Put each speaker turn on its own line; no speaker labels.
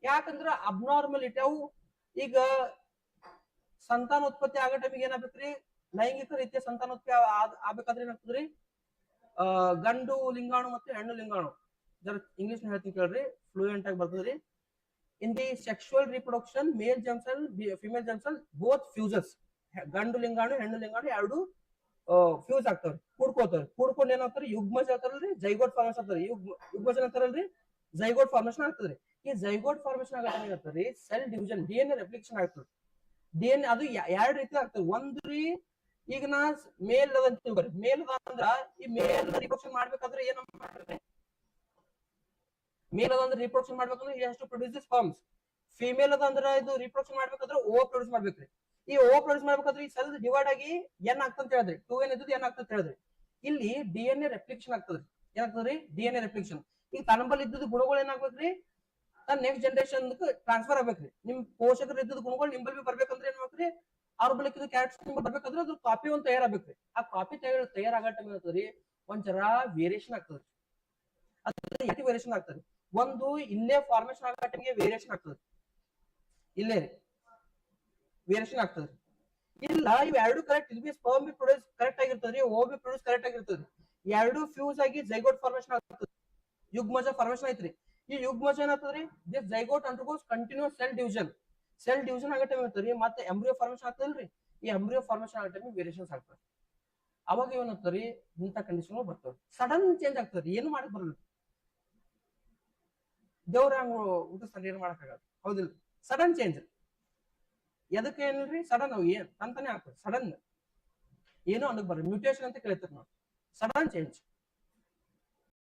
ಯಾಕಂದ್ರ ಅಬ್ನಾರ್ಮಲಿಟಿ ಅವು ಈಗ ಸಂತಾನೋತ್ಪತ್ತಿ ಆಗೋ ಟೈಮಿಗೆ ಏನಾಗ್ಬೇಕ್ರಿ, ಲೈಂಗಿಕ ರೀತಿಯ ಸಂತಾನೋತ್ಪತ್ತಿ ಆಗ್ಬೇಕಾದ್ರೆ ಏನಾಗ್ತದ್ರಿ, ಗಂಡು ಲಿಂಗಾಣು ಮತ್ತೆ ಹೆಣ್ಣು ಲಿಂಗಾಣು, ಜರ ಇಂಗ್ಲಿಷ್ ಹೇಳ್ತೀನಿ ಕೇಳ್ರಿ, ಫ್ಲೂಯೆಂಟ್ ಆಗಿ ಬರ್ತದ್ರಿ. In the sexual reproduction male germ cell female germ cell both fuses, ಗಂಡು ಲಿಂಗಾಣು ಹೆಣ್ಣು ಲಿಂಗಾಣು ಎರಡು ಫ್ಯೂಸ್ ಆಗ್ತಾವ್ರಿ, ಕೂಡ್ಕೊಂಡು ಏನಾಗ್ತಾರ ಯುಗ್ಮಜ ಆಗ್ತಾರಲ್ರಿ, ಜೈಗೋಟ್ ಫಾರ್ಮೇಶನ್ ಆಗ್ತಾರ, ಯುಗ್ಮಜ ಅಂತಾರಲ್ರಿ, ಜೈಗೋಟ್ ಫಾರ್ಮೇಶನ್ ಆಗ್ತದ್ರಿ. ಈ ಜೈಗೋಟ್ ಫಾರ್ಮೇಶನ್ ಆಗತ್ರಿ ಸೆಲ್ ಡಿವಿಷನ್, ಡಿಎನ್ಎ ರೆಪ್ಲಿಕೇಶನ್ ಆಗ್ತದೆ. ಡಿಎನ್ಎ ಅದು ಎರಡ್ ರೀತಿ ಆಗ್ತದೆ. ಒಂದ್ರಿ ಈಗ ನಾ ಮೇಲ್ ಅದಂತ ತಿಳ್ಕೊರಿ, ಮೇಲ್ ಅಂದ್ರ ಈ ಮೇಲ್ ರಿಪ್ರೊಡಕ್ಷನ್ ಮಾಡ್ಬೇಕಾದ್ರೆ ಏನ್ ಮಾಡ್ತಾರೆ, ಮೇಲ್ ಅದಂದ್ರೆ ರಿಪ್ರೊಡಕ್ಷನ್ ಮಾಡ್ಬೇಕಂದ್ರೆ he has to produce this forms. Female ಅದಂದ್ರ ಇದು ರಿಪ್ರೊಡಕ್ಷನ್ ಮಾಡ್ಬೇಕಾದ್ರೆ ಓ ಪ್ರೊಡ್ಯೂಸ್ ಮಾಡ್ಬೇಕ್ರಿ. ಈ ಓ ಪ್ರೊಡ್ಯೂಸ್ ಮಾಡ್ಬೇಕಾದ್ರೆ ಈ ಸೆಲ್ ಡಿವೈಡ್ ಆಗಿ ಏನ್ ಆಗ್ತಂತ ಹೇಳಿದ್ರಿ, 2n ಇದ್ದು ಏನ್ ಆಗ್ತಂತ ಹೇಳಿದ್ರಿ. ಇಲ್ಲಿ ಡಿಎನ್ಎ ರೆಪ್ಲಿಕೇಶನ್ ಆಗ್ತದ್ರಿ. ಏನಾಗ್ತದ್ರಿ, ಡಿಎನ್ಎ ರೆಪ್ಲಿಕೇಶನ್. ಈಗ ತನ್ನಂಬಲ್ಲಿ ಇದ್ದದ ಗುಣಗಳು ಏನಾಗ್ಬೇಕ್ರಿ, ನೆಕ್ಸ್ಟ್ ಜನರೇಷನ್ ಟ್ರಾನ್ಸ್ಫರ್ ಆಗ್ಬೇಕ್ರಿ. ನಿಮ್ ಪೋಷಕರು ಇದ್ದದ ಗುಣಗಳು ನಿಂಬಲ್ ಬಿ ಬರ್ಬೇಕಂದ್ರೆ ಏನ್ ಮಾಡ್ಬೇಕ್ರಿ, ಅವ್ರ ಬಳಿಕ ಕ್ಯಾರೆಕ್ಟರ್ ಬರ್ಬೇಕಂದ್ರೆ ಅದ್ರ ಕಾಪಿ ಒಂದು ತಯಾರಾಗ್ಬೇಕ್ರಿ. ಆ ಕಾಪಿ ತಯಾರಾಗೋ ಟೈಮ್ ಏನಾಗ್ತದ್ರಿ, ಒಂಥರ ವೇರಿಯೇಷನ್ ಆಗ್ತದ್ರಿ. ಅದ್ರ ವೇರಿಯೇಷನ್ ಆಗ್ತದೆ. ಒಂದು ಇಲ್ಲೇ ಫಾರ್ಮೇಶನ್ ಆಗೋ ಟೈಮ್ಗೆ ವೇರಿಯೇಷನ್ ಆಗ್ತದೆ, ಇಲ್ಲೇ ವೇರಿಯೇಷನ್ ಆಗ್ತದೆ. ಇಲ್ಲ ಇವ್ ಎರಡು ಕರೆಕ್ಟ್, ಇಲ್ಲಿ ಸ್ಪರ್ಮ್ ಬಿ ಪ್ರೊಡ್ಯೂಸ್ ಕರೆಕ್ಟ್ ಆಗಿರ್ತದ್ರಿ, ಓ ಬಿ ಪ್ರೊಡ್ಯೂಸ್ ಕರೆಕ್ಟ್ ಆಗಿರ್ತದ್ರಿ. ಎರಡು ಫ್ಯೂಸ್ ಆಗಿ ಜೈಗೋಟ್ ಫಾರ್ಮೇಶನ್ ಆಗ್ತದೆ, ಯುಗ್ಮಜ ಫಾರ್ಮೇಶನ್ ಐತ್ರಿ. ಈ ಯುಗ್ಮಜ ಏನಾಗ್ತದ್ರಿ, this zygote undergoes continues cell division. Cell division ಆಗೋ ಟೈಮ್ ಇರ್ತದ್ರಿ, ಮತ್ತೆ ಎಂಬ್ರಿಯೋ ಫಾರ್ಮೇಶನ್ ಆಗ್ತದಲ್ರಿ. ಈ ಎಂಬ್ರಿಯೋ ಫಾರ್ಮೇಶನ್ ಆಗೋ ಟೈಮ್ ವೇರಿಯೇಷನ್ಸ್ ಆಗ್ತದೆ. ಅವಾಗ ಏನಾಗ್ತದ್ರಿ, ಇಂಥ ಕಂಡೀಷನ್ ಬರ್ತವೆ. ಸಡನ್ ಚೇಂಜ್ ಆಗ್ತದ್ರಿ, ಏನು ಮಾಡಕ್ ಬರಲ್ಲ. ದೇವ್ರ ಹಂಗ ಹುಟ್ಟಿಸ್ತಾನೆ, ಏನ್ ಮಾಡಕ್ಕಾಗಲ್ಲ, ಹೌದಿಲ್ಲ. ಸಡನ್ ಚೇಂಜ್ ಎದಕ್ಕೆ ಏನಿಲ್ರಿ, ಸಡನ್ ಅವು ಏನ್ ಅಂತಾನೆ ಆಗ್ತದೆ. ಸಡನ್ ಏನು ಅನ್ನಕ್ ಬರ್ರಿ, ಮ್ಯೂಟೇಶನ್ ಅಂತ ಕೇಳ್ತೀವಿ ನಾವು, ಸಡನ್ ಚೇಂಜ್.